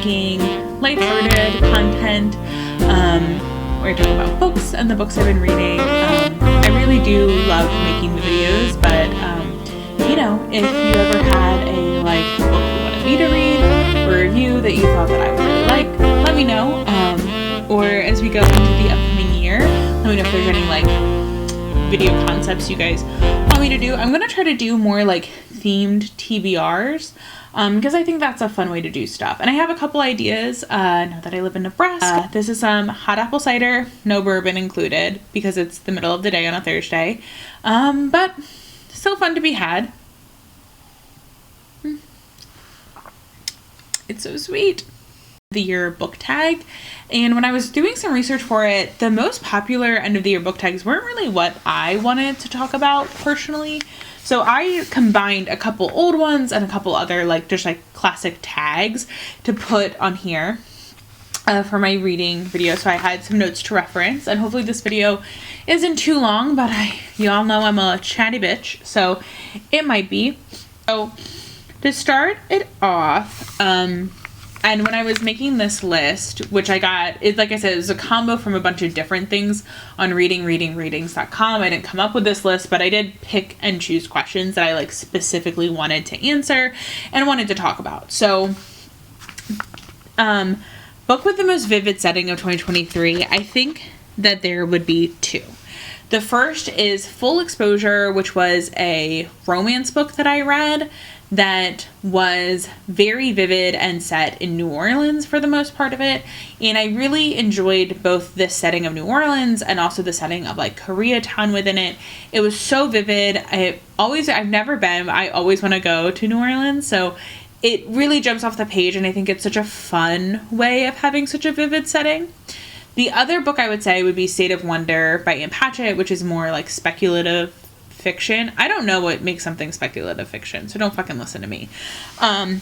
making lighthearted content where I talk about books and the books I've been reading. I really do love making the videos, but you know, if you ever had a book you wanted me to read or review that you thought that I would really like, let me know. Or as we go into the upcoming year, let me know if there's any video concepts you guys want me to do. I'm gonna try to do more themed TBRs because I think that's a fun way to do stuff. And I have a couple ideas now that I live in Nebraska. This is some hot apple cider, no bourbon included because it's the middle of the day on a Thursday, but still fun to be had. It's so sweet. The year book tag, and when I was doing some research for it, the most popular end of the year book tags weren't really what I wanted to talk about personally, so I combined a couple old ones and a couple other just classic tags to put on here for my reading video, so I had some notes to reference, and hopefully this video isn't too long, but y'all know I'm a chatty bitch, so it might be. So to start it off, and when I was making this list, which I got, like I said, it was a combo from a bunch of different things on readings.com. I didn't come up with this list, but I did pick and choose questions that I specifically wanted to answer and wanted to talk about. So, book with the most vivid setting of 2023, I think that there would be two. The first is Full Exposure, which was a romance book that I read that was very vivid and set in New Orleans for the most part of it. And I really enjoyed both the setting of New Orleans and also the setting of Koreatown within it. It was so vivid. I've never been, I always want to go to New Orleans. So it really jumps off the page, and I think it's such a fun way of having such a vivid setting. The other book I would say would be State of Wonder by Ann Patchett, which is more speculative fiction. I don't know what makes something speculative fiction, so don't fucking listen to me. And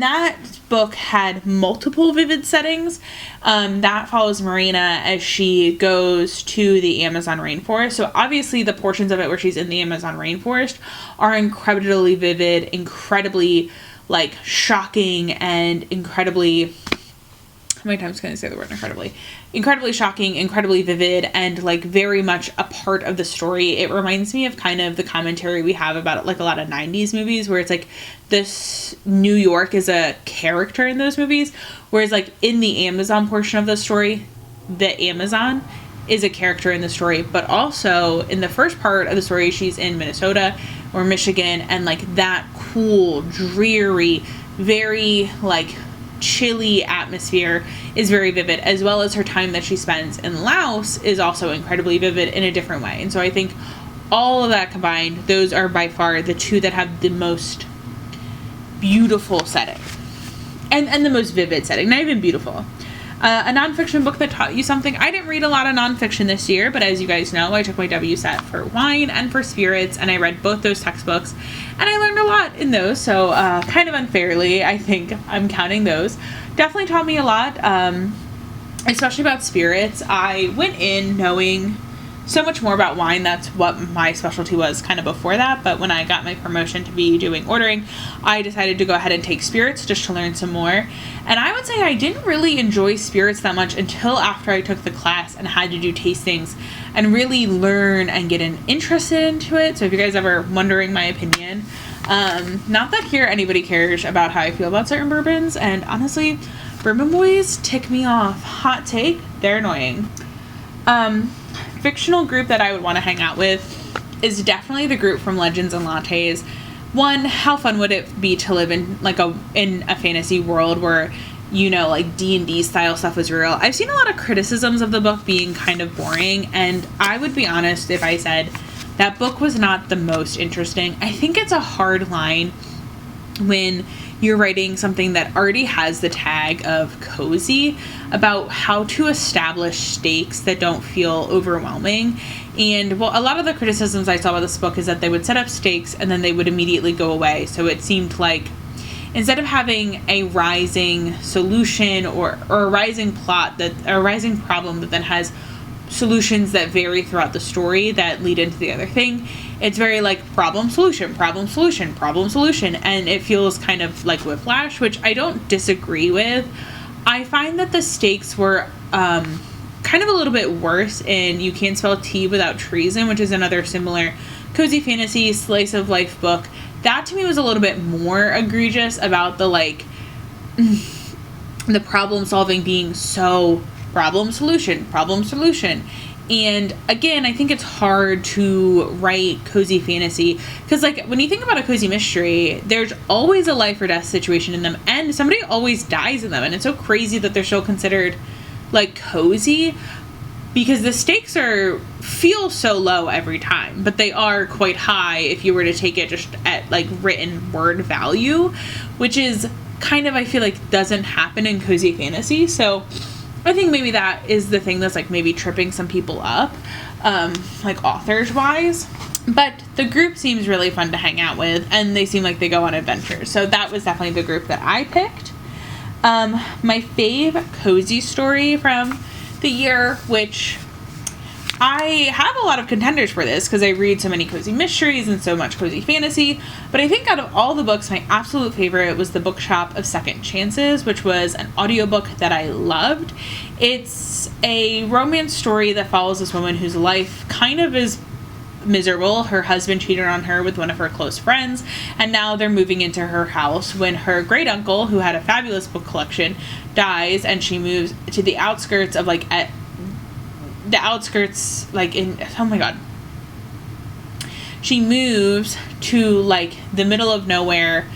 that book had multiple vivid settings. That follows Marina as she goes to the Amazon rainforest. So obviously the portions of it where she's in the Amazon rainforest are incredibly vivid, incredibly shocking, and incredibly, how many times can I say the word incredibly? Incredibly shocking, incredibly vivid, and very much a part of the story. It reminds me of kind of the commentary we have about a lot of 90s movies where it's this New York is a character in those movies, whereas in the Amazon portion of the story, the Amazon is a character in the story, but also in the first part of the story, she's in Minnesota or Michigan, and that cool, dreary, very chilly atmosphere is very vivid, as well as her time that she spends in Laos is also incredibly vivid in a different way. And so I think all of that combined, those are by far the two that have the most beautiful setting and the most vivid setting, not even beautiful. A nonfiction book that taught you something. I didn't read a lot of nonfiction this year, but as you guys know, I took my WSET for wine and for spirits, and I read both those textbooks, and I learned a lot in those, so kind of unfairly, I think I'm counting those. Definitely taught me a lot, especially about spirits. I went in knowing so much more about wine. That's what my specialty was kind of before that, but when I got my promotion to be doing ordering, I decided to go ahead and take spirits just to learn some more. And I would say I didn't really enjoy spirits that much until after I took the class and had to do tastings and really learn and get interested into it. So if you guys ever wondering my opinion, not that here anybody cares about how I feel about certain bourbons, and honestly, bourbon boys tick me off. Hot take, they're annoying. Fictional group that I would want to hang out with is definitely the group from Legends and Lattes. One, how fun would it be to live in a fantasy world where D&D style stuff was real? I've seen a lot of criticisms of the book being kind of boring, and I would be honest if I said that book was not the most interesting. I think it's a hard line when you're writing something that already has the tag of cozy about how to establish stakes that don't feel overwhelming. And a lot of the criticisms I saw about this book is that they would set up stakes and then they would immediately go away. So it seemed like instead of having a rising solution or a rising plot, a rising problem that then has solutions that vary throughout the story that lead into the other thing. It's very like problem, solution, problem, solution, problem, solution. And it feels kind of like Whiplash, which I don't disagree with. I find that the stakes were kind of a little bit worse in You Can't Spell Tea Without Treason, which is another similar cozy fantasy slice of life book. That to me was a little bit more egregious about the like the problem solving being so problem solution. And again, I think it's hard to write cozy fantasy because like when you think about a cozy mystery, there's always a life or death situation in them and somebody always dies in them, and it's so crazy that they're still considered like cozy because the stakes feel so low every time, but they are quite high if you were to take it just at like written word value, which is kind of, I feel like, doesn't happen in cozy fantasy. So I think maybe that is the thing that's like maybe tripping some people up, like authors wise. But the group seems really fun to hang out with, and they seem like they go on adventures. So that was definitely the group that I picked. My fave cozy story from the year, which I have a lot of contenders for this because I read so many cozy mysteries and so much cozy fantasy, but I think out of all the books, my absolute favorite was The Bookshop of Second Chances, which was an audiobook that I loved. It's a romance story that follows this woman whose life kind of is miserable. Her husband cheated on her with one of her close friends, and now they're moving into her house when her great uncle, who had a fabulous book collection, dies, and she moves to the outskirts of like she moves to like the middle of nowhere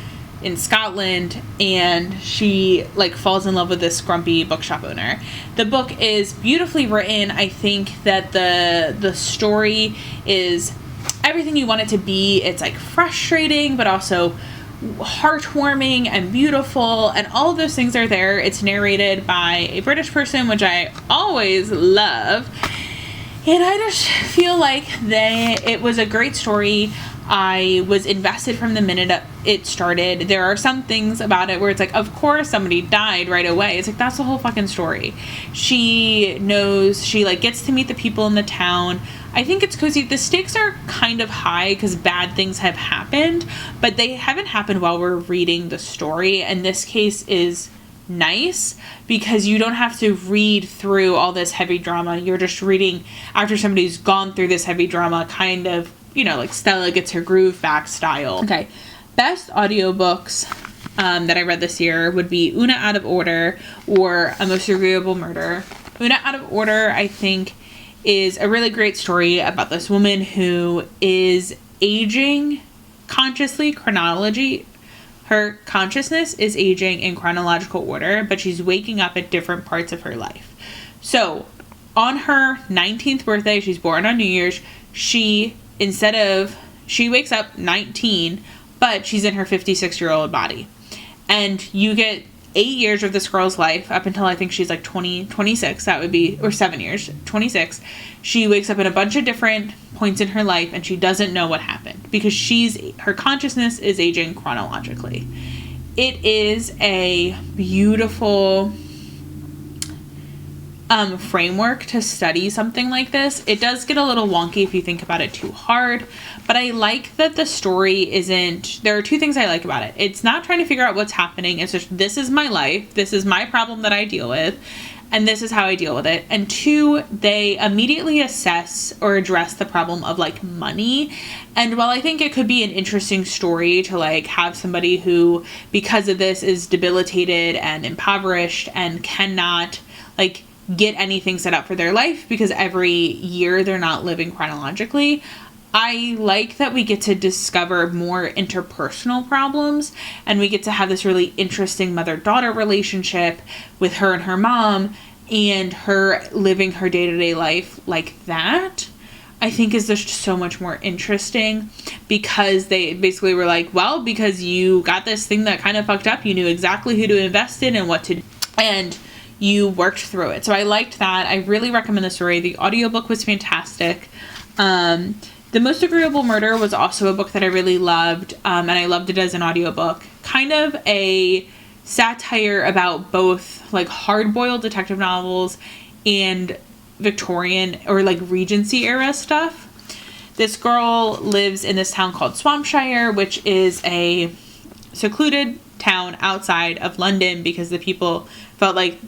in Scotland, and she like falls in love with this grumpy bookshop owner. The book is beautifully written. I think that the story is everything you want it to be. It's like frustrating but also heartwarming and beautiful, and all of those things are there. It's narrated by a British person, which I always love, and I just feel like it was a great story. I was invested from the minute it started. There are some things about it where it's like, of course somebody died right away. It's like, that's the whole fucking story. She like gets to meet the people in the town. I think it's cozy. The stakes are kind of high because bad things have happened, but they haven't happened while we're reading the story. And this case is nice because you don't have to read through all this heavy drama. You're just reading after somebody's gone through this heavy drama, kind of, you know, like Stella gets her groove back style. Okay. Best audiobooks that I read this year would be Una Out of Order or A Most Agreeable Murder. Una Out of Order, I think, is a really great story about this woman who is aging consciously, her consciousness is aging in chronological order, but she's waking up at different parts of her life. So on her 19th birthday, she's born on New Year's, she wakes up 19, but she's in her 56-year-old body. And you get 8 years of this girl's life up until I think she's like 26, that would be, or 7 years, 26. She wakes up at a bunch of different points in her life and she doesn't know what happened because her consciousness is aging chronologically. It is a beautiful framework to study something like this. It does get a little wonky if you think about it too hard, but I like that the story there are two things I like about it. It's not trying to figure out what's happening. It's just, this is my life. This is my problem that I deal with, and this is how I deal with it. And two, they immediately assess or address the problem of like money. And while I think it could be an interesting story to like have somebody who, because of this, is debilitated and impoverished and cannot like get anything set up for their life because every year they're not living chronologically, I like that we get to discover more interpersonal problems, and we get to have this really interesting mother-daughter relationship with her and her mom, and her living her day-to-day life like that, I think is just so much more interesting, because they basically were like, well, because you got this thing that kind of fucked up, you knew exactly who to invest in and what to do, and you worked through it. So I liked that. I really recommend the story. The audiobook was fantastic. The Most Agreeable Murder was also a book that I really loved, and I loved it as an audiobook. Kind of a satire about both like hard-boiled detective novels and Victorian or like Regency era stuff. This girl lives in this town called Swampshire, which is a secluded town outside of London because the people felt like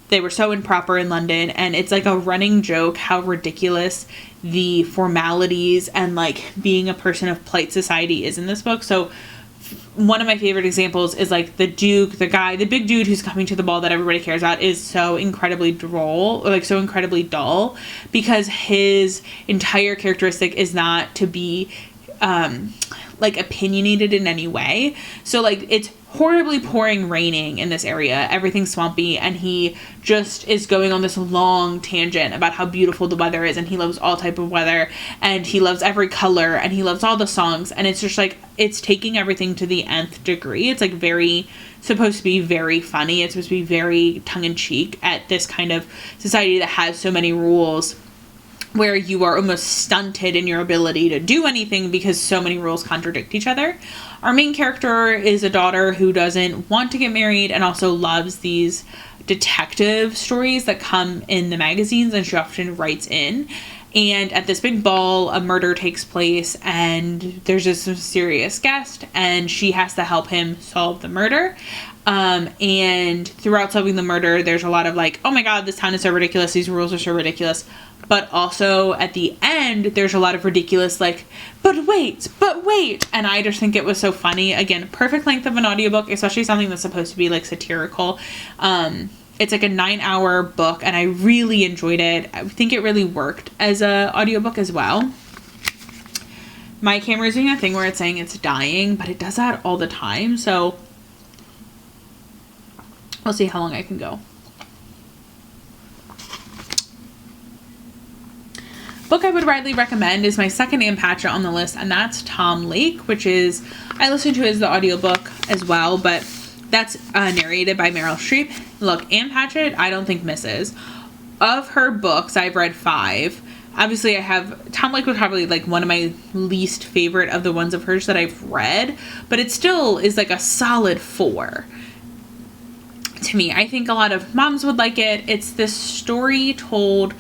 they were so improper in London. And it's like a running joke how ridiculous the formalities and like being a person of polite society is in this book. So one of my favorite examples is like the Duke, the big dude who's coming to the ball that everybody cares about, is so incredibly droll, or like so incredibly dull, because his entire characteristic is not to be like opinionated in any way. So like it's horribly raining in this area, everything's swampy, and he just is going on this long tangent about how beautiful the weather is, and he loves all type of weather, and he loves every color, and he loves all the songs, and it's just like it's taking everything to the nth degree. It's like supposed to be very funny, it's supposed to be very tongue-in-cheek at this kind of society that has so many rules, where you are almost stunted in your ability to do anything because so many rules contradict each other. Our main character is a daughter who doesn't want to get married and also loves these detective stories that come in the magazines, and she often writes in. And at this big ball, a murder takes place, and there's this mysterious guest, and she has to help him solve the murder. And throughout solving the murder, there's a lot of like, oh my god, this town is so ridiculous, these rules are so ridiculous. But also at the end, there's a lot of ridiculous like, but wait. And I just think it was so funny. Again, perfect length of an audiobook, especially something that's supposed to be like satirical. It's like a 9-hour book, and I really enjoyed it. I think it really worked as a audiobook as well. My camera is doing a thing where it's saying it's dying, but it does that all the time. So I'll see how long I can go. Book I would widely recommend is my second Anne Patchett on the list, and that's Tom Lake, which is, I listened to it as the audiobook as well, but that's narrated by Meryl Streep. Look, Anne Patchett, I don't think misses. Of her books, I've read 5. Obviously, I have, Tom Lake was probably like one of my least favorite of the ones of hers that I've read, but it still is like a solid 4. To me, I think a lot of moms would like it. It's this story told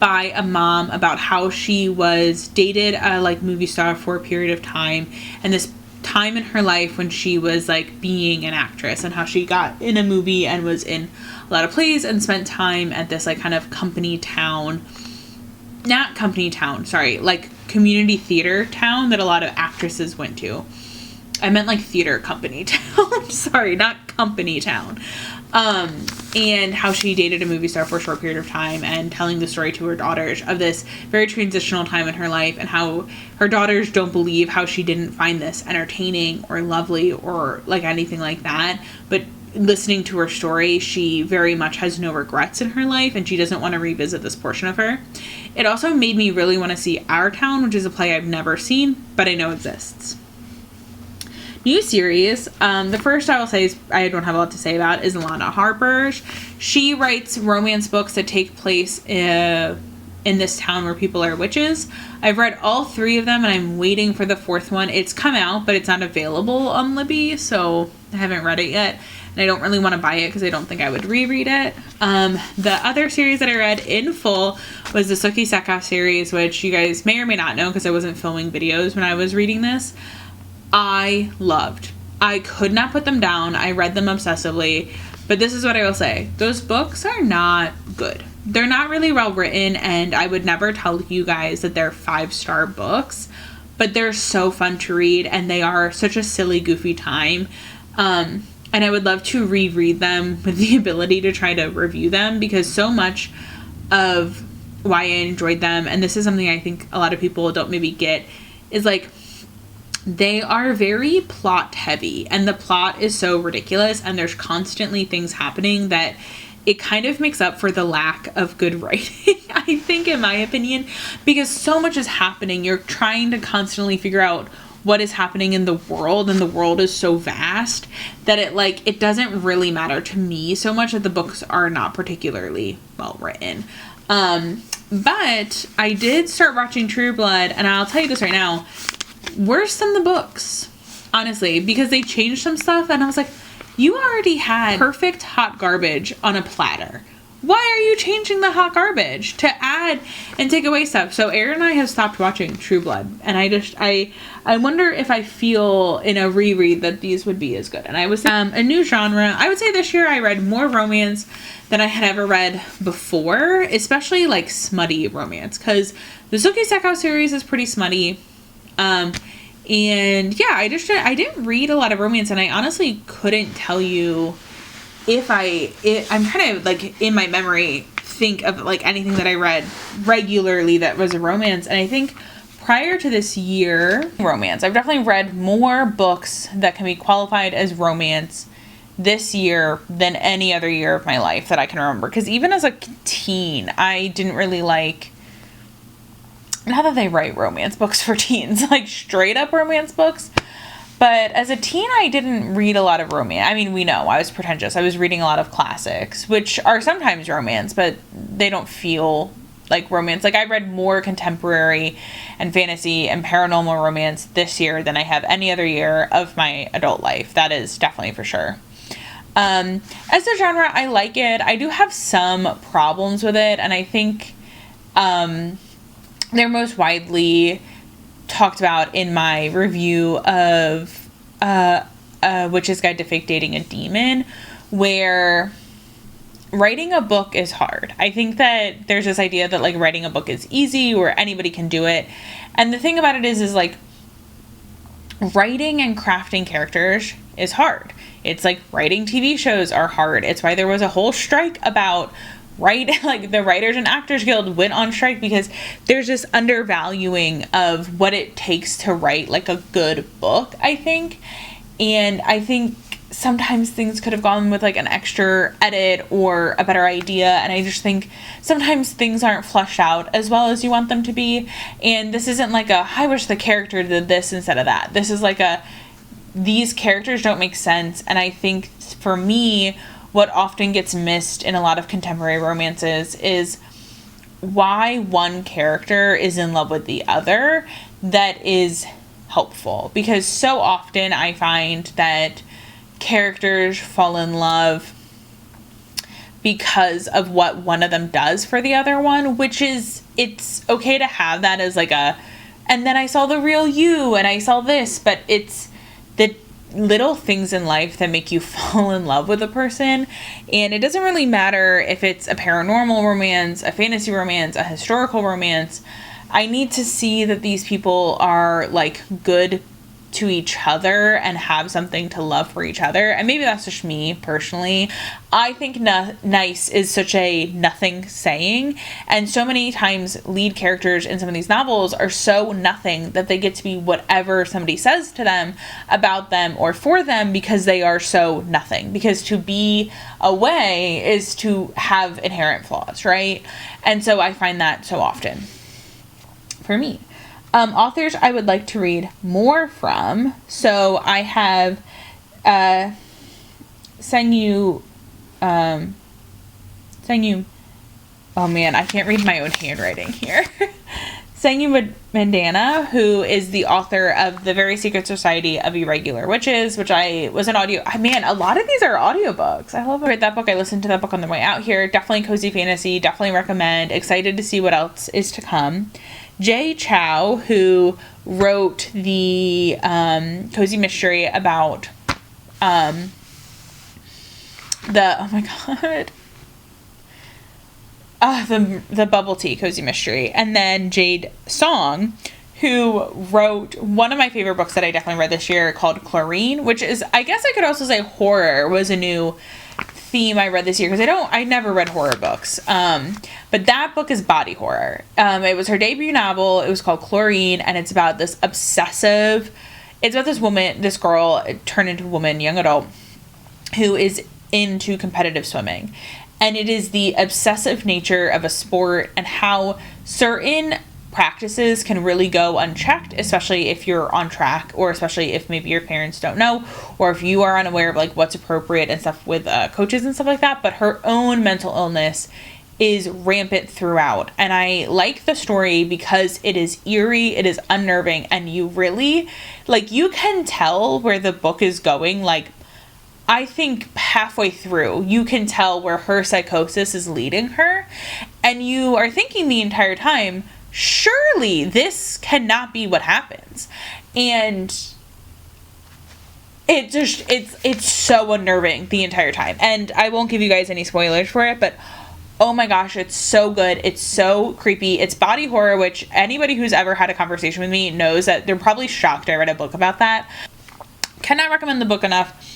by a mom about how she was dated a like movie star for a period of time, and this time in her life when she was like being an actress, and how she got in a movie and was in a lot of plays and spent time at this like kind of like community theater town that a lot of actresses went to. I meant like theater company town. Sorry, not company town. And how she dated a movie star for a short period of time, and telling the story to her daughters of this very transitional time in her life, and how her daughters don't believe how she didn't find this entertaining or lovely or like anything like that. But listening to her story, she very much has no regrets in her life, and she doesn't want to revisit this portion of her. It also made me really want to see Our Town, which is a play I've never seen, but I know exists. New series. The first I will say is, I don't have a lot to say about, is Lana Harper's. She writes romance books that take place in this town where people are witches. I've read all 3 of them, and I'm waiting for the 4th one. It's come out, but it's not available on Libby, so I haven't read it yet. And I don't really want to buy it because I don't think I would reread it. The other series that I read in full was the Sookie Sekoff series, which you guys may or may not know because I wasn't filming videos when I was reading this. I loved. I could not put them down. I read them obsessively. But this is what I will say. Those books are not good. They're not really well written, and I would never tell you guys that they're 5-star books. But they're so fun to read, and they are such a silly, goofy time. And I would love to reread them with the ability to try to review them, because so much of why I enjoyed them, and this is something I think a lot of people don't maybe get, is like, they are very plot heavy, and the plot is so ridiculous, and there's constantly things happening that it kind of makes up for the lack of good writing, I think, in my opinion, because so much is happening. You're trying to constantly figure out what is happening in the world, and the world is so vast that it doesn't really matter to me so much that the books are not particularly well written. But I did start watching True Blood, and I'll tell you this right now, worse than the books, honestly, because they changed some stuff, and I was like, you already had perfect hot garbage on a platter. why are you changing the hot garbage to add and take away stuff? So Aaron and I have stopped watching True Blood, and I wonder if I feel in a reread that these would be as good. And I was a new genre. I would say this year I read more romance than I had ever read before, especially like smutty romance, because the Sookie Stackhouse series is pretty smutty. And yeah, I didn't read a lot of romance, and I honestly couldn't tell you if I'm trying to, like, in my memory, think of, like, anything that I read regularly that was a romance. And I think prior to this year, romance, I've definitely read more books that can be qualified as romance this year than any other year of my life that I can remember. Because even as a teen, I didn't really like, not that they write romance books for teens, like straight up romance books. But as a teen, I didn't read a lot of romance. I mean, we know, I was pretentious. I was reading a lot of classics, which are sometimes romance, but they don't feel like romance. Like, I read more contemporary and fantasy and paranormal romance this year than I have any other year of my adult life. That is definitely for sure. As a genre, I like it. I do have some problems with it, and I think they're most widely talked about in my review of Witch's Guide to Fake Dating a Demon, where writing a book is hard. I think that there's this idea that, like, writing a book is easy or anybody can do it. And the thing about it is like, writing and crafting characters is hard. It's like writing TV shows are hard. It's why there was a whole strike about like the Writers and Actors Guild went on strike, because there's this undervaluing of what it takes to write like a good book, I think. And I think sometimes things could have gone with like an extra edit or a better idea, and I just think sometimes things aren't fleshed out as well as you want them to be. And this isn't like I wish the character did this instead of that. This is like these characters don't make sense. And I think for me, what often gets missed in a lot of contemporary romances is why one character is in love with the other that is helpful. Because so often I find that characters fall in love because of what one of them does for the other one, which is, it's okay to have that as like and then I saw the real you and I saw this, but it's the little things in life that make you fall in love with a person. And it doesn't really matter if it's a paranormal romance, a fantasy romance, a historical romance. I need to see that these people are like good to each other and have something to love for each other. And maybe that's just me personally. I think nice is such a nothing saying, and so many times lead characters in some of these novels are so nothing that they get to be whatever somebody says to them about them or for them, because they are so nothing. Because to be a way is to have inherent flaws, right? And so I find that so often for me. Authors I would like to read more from. So I have Sengyu, oh man, I can't read my own handwriting here. Sengyu Mandana, who is the author of The Very Secret Society of Irregular Witches, which was an audio. Man, a lot of these are audiobooks. I love it. I read that book. I listened to that book on the way out here. Definitely cozy fantasy. Definitely recommend. Excited to see what else is to come. Jay Chow, who wrote the cozy mystery about oh my god, the bubble tea cozy mystery. And then Jade Song, who wrote one of my favorite books that I definitely read this year called Chlorine, which is, I guess I could also say horror was a new theme I read this year, because I never read horror books, but that book is body horror. It was her debut novel. It was called Chlorine, and it's about this this girl turned into a woman, young adult, who is into competitive swimming, and it is the obsessive nature of a sport and how certain practices can really go unchecked, especially if you're on track, or especially if maybe your parents don't know, or if you are unaware of like what's appropriate and stuff with coaches and stuff like that. But her own mental illness is rampant throughout, and I like the story because it is eerie, it is unnerving, and you really, like, you can tell where the book is going, like, I think halfway through, you can tell where her psychosis is leading her. And you are thinking the entire time, surely this cannot be what happens. And it's so unnerving the entire time. And I won't give you guys any spoilers for it, but oh my gosh, it's so good. It's so creepy. It's body horror, which anybody who's ever had a conversation with me knows that they're probably shocked I read a book about that. Cannot recommend the book enough.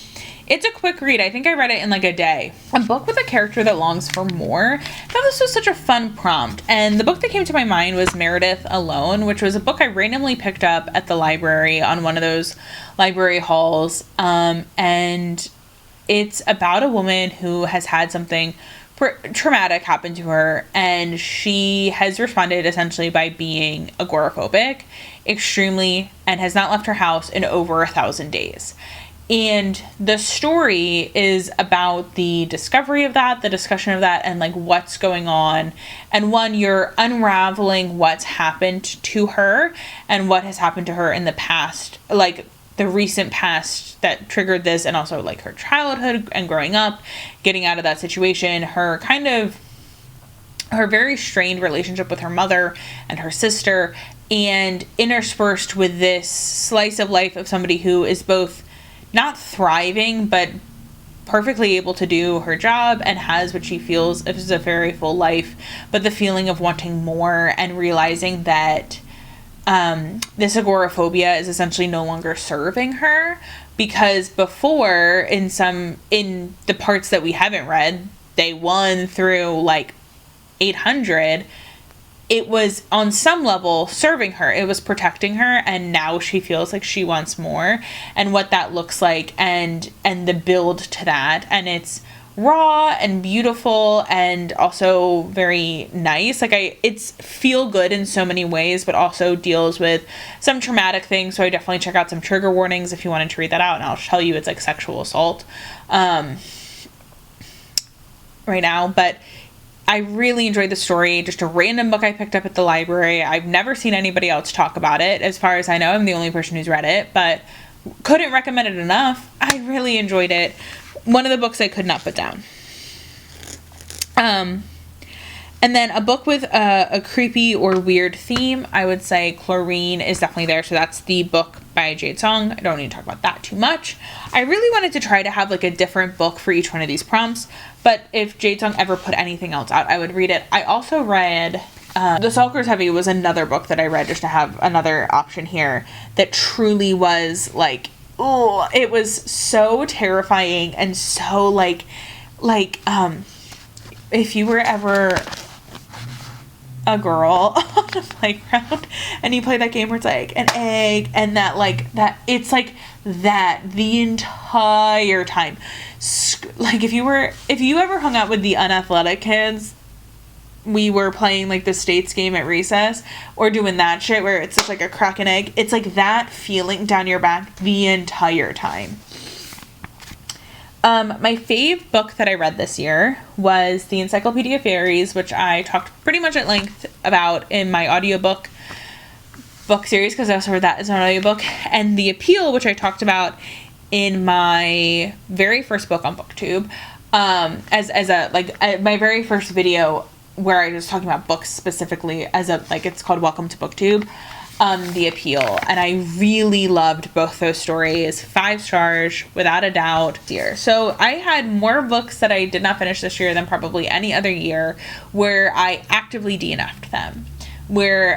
It's a quick read. I think I read it in like a day. A book with a character that longs for more. I thought this was such a fun prompt. And the book that came to my mind was Meredith Alone, which was a book I randomly picked up at the library on one of those library hauls. And it's about a woman who has had something traumatic happen to her, and she has responded essentially by being agoraphobic extremely, and has not left her house in over 1,000 days. And the story is about the discovery of that, the discussion of that, and like what's going on. And one, you're unraveling what's happened to her and what has happened to her in the past, like the recent past that triggered this, and also like her childhood and growing up, getting out of that situation, her very strained relationship with her mother and her sister, and interspersed with this slice of life of somebody who is both not thriving, but perfectly able to do her job and has what she feels is a very full life, but the feeling of wanting more and realizing that this agoraphobia is essentially no longer serving her, because before in the parts that we haven't read, day 1 through like 800, it was on some level serving her. It was protecting her, and now she feels like she wants more, and what that looks like, and the build to that. And it's raw and beautiful and also very nice. It's feel good in so many ways, but also deals with some traumatic things. So I definitely check out some trigger warnings if you wanted to read that out, and I'll tell you it's like sexual assault right now. But I really enjoyed the story. Just a random book I picked up at the library. I've never seen anybody else talk about it. As far as I know, I'm the only person who's read it, but couldn't recommend it enough. I really enjoyed it. One of the books I could not put down. And then a book with a creepy or weird theme, I would say Chlorine is definitely there. So that's the book by Jade Song. I don't need to talk about that too much. I really wanted to try to have like a different book for each one of these prompts, but if Jade Song ever put anything else out, I would read it. I also read The Stalker's Heavy was another book that I read just to have another option here that truly was like, oh, it was so terrifying and so like if you were ever a girl on a playground and you play that game where it's like an egg and that it's like that the entire time. Like if you ever hung out with the unathletic kids, we were playing like the states game at recess or doing that shit where it's just like a crack an egg. It's like that feeling down your back the entire time. My fave book that I read this year was The Encyclopedia of Fairies, which I talked pretty much at length about in my audiobook book series, because I also read that as an audiobook, and The Appeal, which I talked about in my very first book on BookTube, my very first video where I was talking about books specifically it's called Welcome to BookTube. The Appeal, and I really loved both those stories. 5 stars without a doubt dear. So I had more books that I did not finish this year than probably any other year where I actively DNF'd them,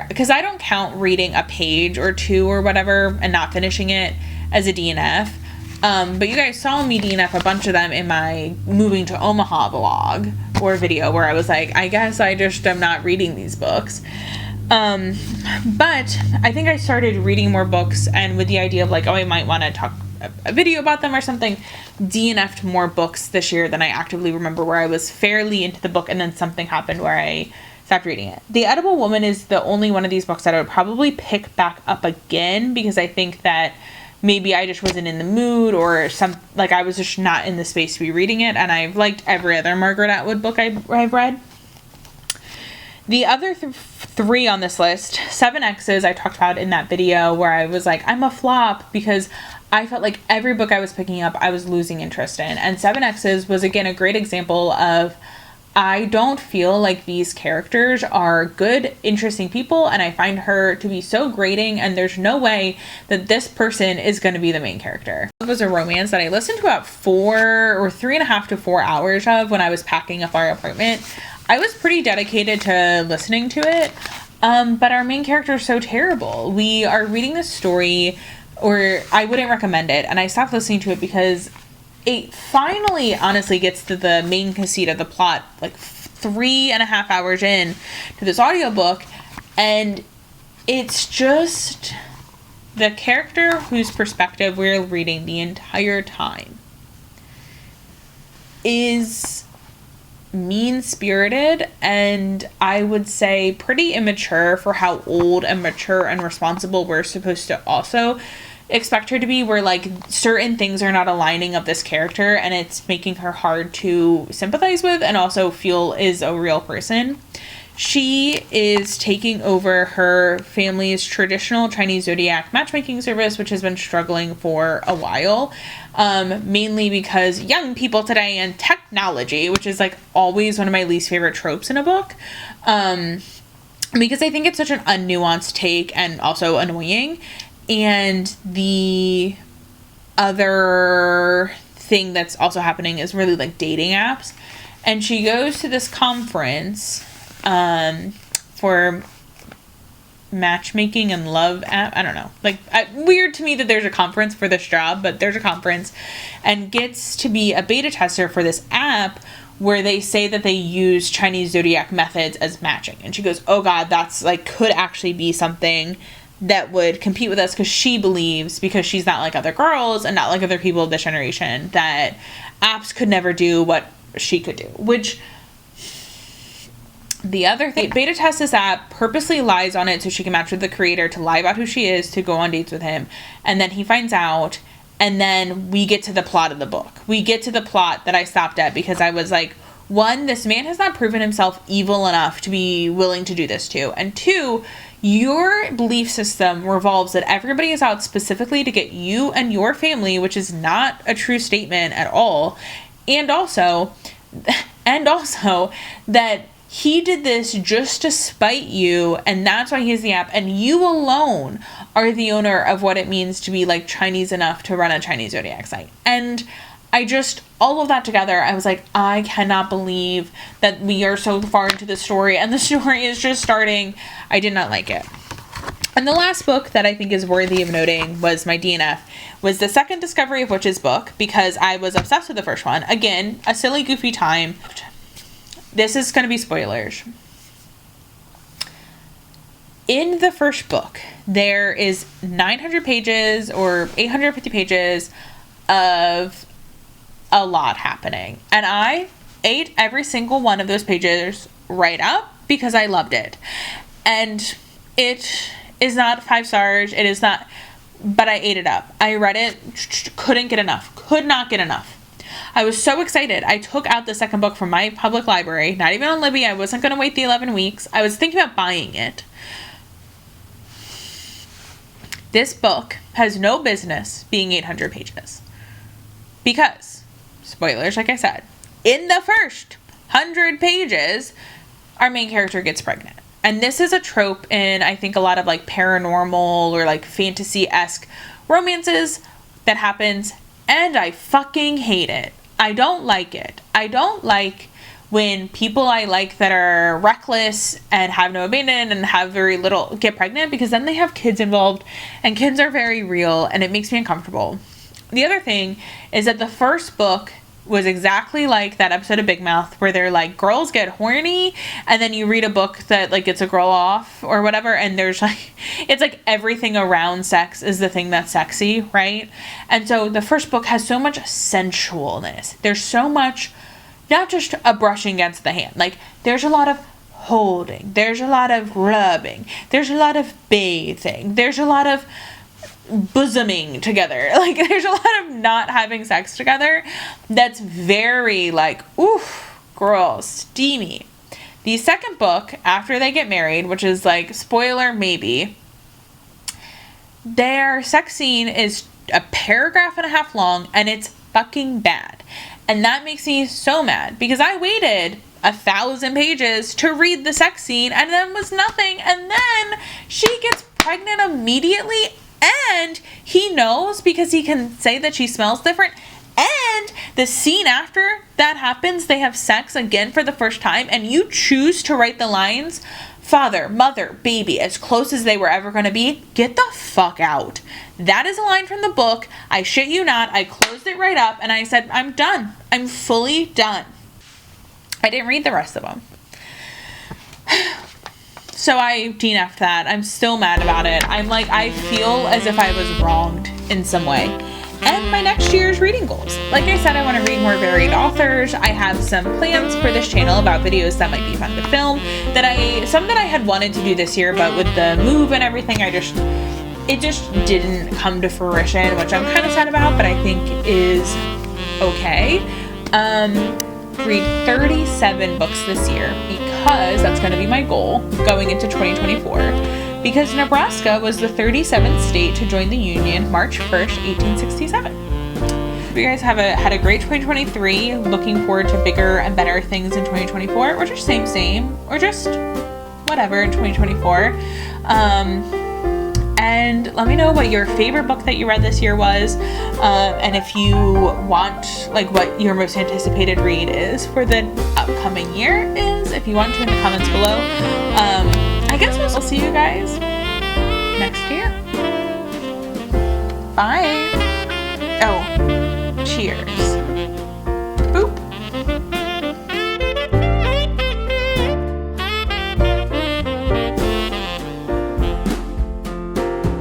because I don't count reading a page or 2 or whatever and not finishing it as a DNF. But you guys saw me DNF a bunch of them in my moving to Omaha vlog or video where I was like, I guess I just am not reading these books. But I think I started reading more books, and with the idea of like, oh, I might want to talk a video about them or something, DNF'd more books this year than I actively remember, where I was fairly into the book and then something happened where I stopped reading it. The Edible Woman is the only one of these books that I would probably pick back up again, because I think that maybe I just wasn't in the mood, or I was just not in the space to be reading it, and I've liked every other Margaret Atwood book I've read. The other 3 on this list, 7 X's, I talked about in that video where I was like, I'm a flop because I felt like every book I was picking up, I was losing interest in. And Seven X's was, again, a great example of, I don't feel like these characters are good, interesting people, and I find her to be so grating, and there's no way that this person is going to be the main character. It was a romance that I listened to about 3.5 to 4 hours of when I was packing up our apartment. I was pretty dedicated to listening to it, but our main character is so terrible. We are reading this story, or I wouldn't recommend it, and I stopped listening to it because it finally honestly gets to the main conceit of the plot like 3.5 hours in to this audiobook, and it's just the character whose perspective we're reading the entire time is mean-spirited, and I would say pretty immature for how old and mature and responsible we're supposed to also expect her to be, where like certain things are not aligning of this character, and it's making her hard to sympathize with and also feel is a real person. She is taking over her family's traditional Chinese zodiac matchmaking service, which has been struggling for a while, mainly because young people today and technology, which is like always one of my least favorite tropes in a book, because I think it's such an unnuanced take and also annoying. And the other thing that's also happening is really like dating apps. And she goes to this conference for matchmaking and love app. I don't know. Like, weird to me that there's a conference for this job, but there's a conference, and gets to be a beta tester for this app where they say that they use Chinese zodiac methods as matching. And she goes, oh God, that's like, could actually be something that would compete with us, because she believes, because she's not like other girls and not like other people of this generation, that apps could never do what she could do. Which, the other thing, beta test this app, purposely lies on it so she can match with the creator, to lie about who she is, to go on dates with him, and then he finds out, and then we get to the plot of the book. We get to the plot that I stopped at because I was like, one, this man has not proven himself evil enough to be willing to do this to, and two, your belief system revolves that everybody is out specifically to get you and your family, which is not a true statement at all. And also that he did this just to spite you, and that's why he has the app, and you alone are the owner of what it means to be like Chinese enough to run a Chinese zodiac site. And I just, all of that together, I was like, I cannot believe that we are so far into the story, and the story is just starting. I did not like it. And the last book that I think is worthy of noting was my DNF, was the second Discovery of Witches book, because I was obsessed with the first one. Again, a silly, goofy time. This is going to be spoilers. In the first book, there is 900 pages or 850 pages of a lot happening, and I ate every single one of those pages right up because I loved it. And it is not 5 stars, it is not, but I ate it up. I read it, couldn't get enough, could not get enough. I was so excited. I took out the second book from my public library, not even on Libby. I wasn't going to wait the 11 weeks. I was thinking about buying it. This book has no business being 800 pages because, spoilers, like I said, in the first 100 pages, our main character gets pregnant. And this is a trope in, I think, a lot of like paranormal or like fantasy-esque romances that happens, and I fucking hate it. I don't like it. I don't like when people I like that are reckless and have no abandon and have very little get pregnant, because then they have kids involved, and kids are very real, and it makes me uncomfortable. The other thing is that the first book was exactly like that episode of Big Mouth where they're like, girls get horny, and then you read a book that like gets a girl off or whatever, and there's like, it's like everything around sex is the thing that's sexy, right? And so the first book has so much sensualness. There's so much, not just a brushing against the hand, like there's a lot of holding, there's a lot of rubbing, there's a lot of bathing, there's a lot of bosoming together, like there's a lot of not having sex together that's very like, oof, girl, steamy. The second book, after they get married, which is like, spoiler maybe, their sex scene is a paragraph and a half long, and it's fucking bad. And that makes me so mad because I waited 1,000 pages to read the sex scene and then was nothing. And then she gets pregnant immediately, and he knows because he can say that she smells different. And the scene after that happens, they have sex again for the first time, and you choose to write the lines, father, mother, baby, as close as they were ever going to be. Get the fuck out. That is a line from the book. I shit you not. I closed it right up and I said, I'm done. I'm fully done. I didn't read the rest of them. So I DNF'd that. I'm still mad about it. I'm like, I feel as if I was wronged in some way. And my next year's reading goals. Like I said, I want to read more varied authors. I have some plans for this channel about videos that might be fun to film. Some that I had wanted to do this year, but with the move and everything, it just didn't come to fruition, which I'm kind of sad about, but I think is okay. Read 37 books this year because that's going to be my goal going into 2024. Because Nebraska was the 37th state to join the Union March 1st, 1867. You guys have had a great 2023, looking forward to bigger and better things in 2024, or just same, or just whatever in 2024. And let me know what your favorite book that you read this year was, and if you want, like, what your most anticipated read is for the upcoming year is, if you want to, in the comments below. I guess we'll see you guys next year. Bye. Oh, cheers.